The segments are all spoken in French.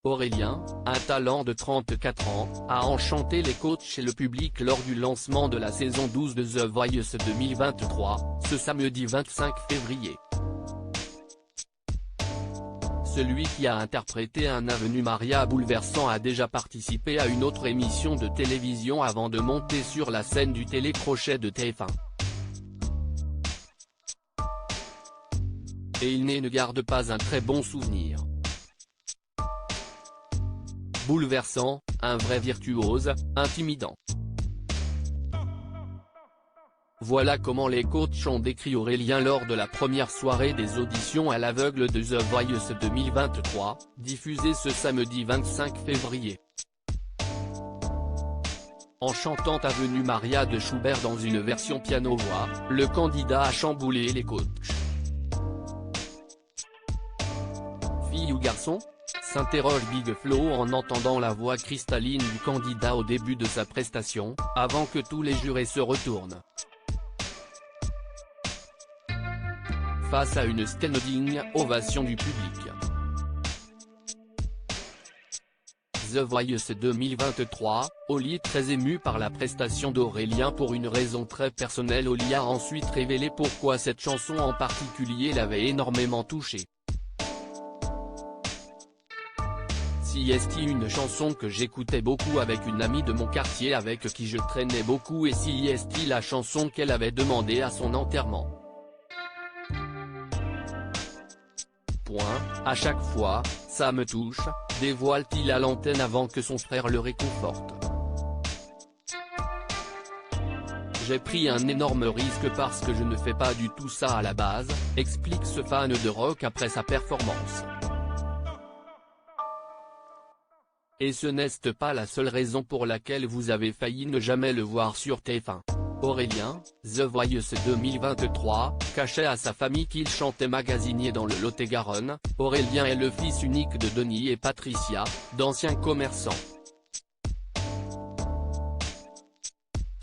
Aurélien, un talent de 34 ans, a enchanté les coachs et le public lors du lancement de la saison 12 de The Voice 2023, ce samedi 25 février. Celui qui a interprété un Avenue Maria bouleversant a déjà participé à une autre émission de télévision avant de monter sur la scène du télécrochet de TF1. Et il ne garde pas un très bon souvenir. Bouleversant, un vrai virtuose, intimidant. Voilà comment les coachs ont décrit Aurélien lors de la première soirée des auditions à l'aveugle de The Voice 2023, diffusée ce samedi 25 février. En chantant Avenue Maria de Schubert dans une version piano-voix, le candidat a chamboulé les coachs. Fille ou garçon ? S'interroge Big Flo en entendant la voix cristalline du candidat au début de sa prestation, avant que tous les jurés se retournent. Face à une standing ovation du public. The Voice 2023, Oli très ému par la prestation d'Aurélien pour une raison très personnelle. Oli a ensuite révélé pourquoi cette chanson en particulier l'avait énormément touché. CST, une chanson que j'écoutais beaucoup avec une amie de mon quartier avec qui je traînais beaucoup, et CST, la chanson qu'elle avait demandé à son enterrement. À chaque fois, ça me touche, dévoile-t-il à l'antenne avant que son frère le réconforte. J'ai pris un énorme risque parce que je ne fais pas du tout ça à la base, explique ce fan de rock après sa performance. Et ce n'est pas la seule raison pour laquelle vous avez failli ne jamais le voir sur TF1. Aurélien, The Voice 2023, cachait à sa famille qu'il chantait magasinier dans le Lot-et-Garonne. Aurélien est le fils unique de Denis et Patricia, d'anciens commerçants.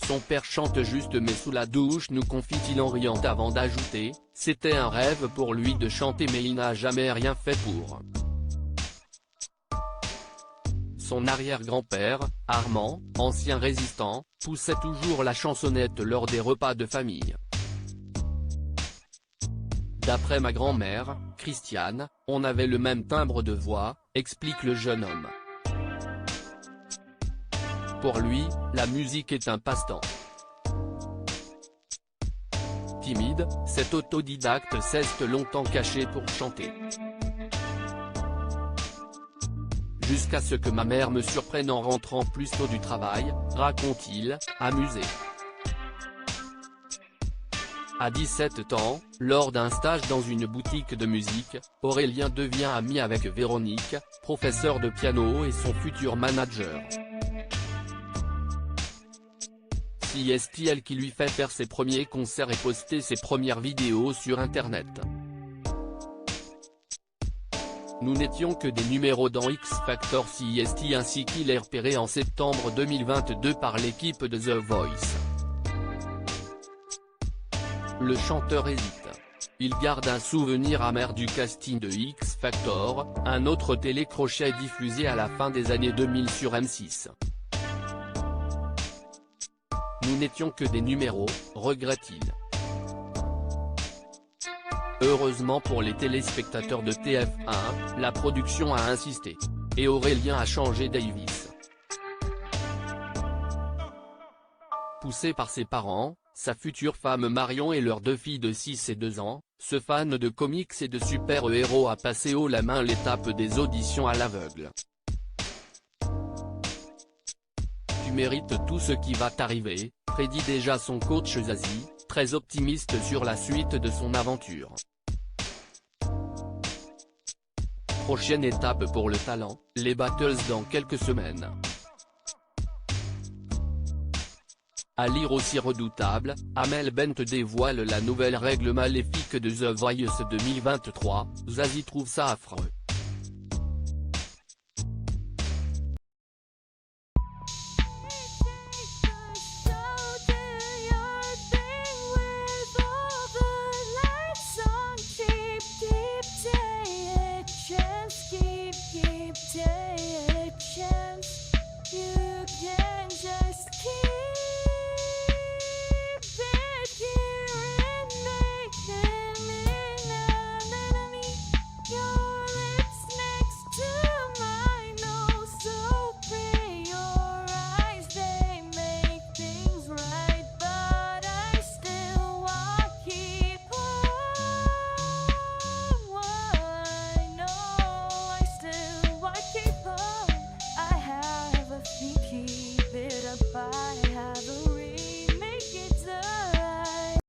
Son père chante juste mais sous la douche, nous confie-t-il en riant avant d'ajouter, c'était un rêve pour lui de chanter mais il n'a jamais rien fait pour. Son arrière-grand-père, Armand, ancien résistant, poussait toujours la chansonnette lors des repas de famille. D'après ma grand-mère, Christiane, on avait le même timbre de voix, explique le jeune homme. Pour lui, la musique est un passe-temps. Timide, cet autodidacte s'est longtemps caché pour chanter. Jusqu'à ce que ma mère me surprenne en rentrant plus tôt du travail, raconte-t-il, amusé. À 17 ans, lors d'un stage dans une boutique de musique, Aurélien devient ami avec Véronique, professeure de piano et son futur manager. CST, elle qui lui fait faire ses premiers concerts et poster ses premières vidéos sur internet. Nous n'étions que des numéros dans X Factor CST, ainsi qu'il est repéré en septembre 2022 par l'équipe de The Voice. Le chanteur hésite. Il garde un souvenir amer du casting de X Factor, un autre télécrochet diffusé à la fin des années 2000 sur M6. Nous n'étions que des numéros, regrette-t-il. Heureusement pour les téléspectateurs de TF1, la production a insisté. Et Aurélien a changé Davis. Poussé par ses parents, sa future femme Marion et leurs deux filles de 6 et 2 ans, ce fan de comics et de super-héros a passé haut la main l'étape des auditions à l'aveugle. Tu mérites tout ce qui va t'arriver, prédit déjà son coach Zazie, très optimiste sur la suite de son aventure. Prochaine étape pour le talent, les battles dans quelques semaines. À lire aussi redoutable, Amel Bent dévoile la nouvelle règle maléfique de The Voice 2023, Zazie trouve ça affreux. Keep day. yeah.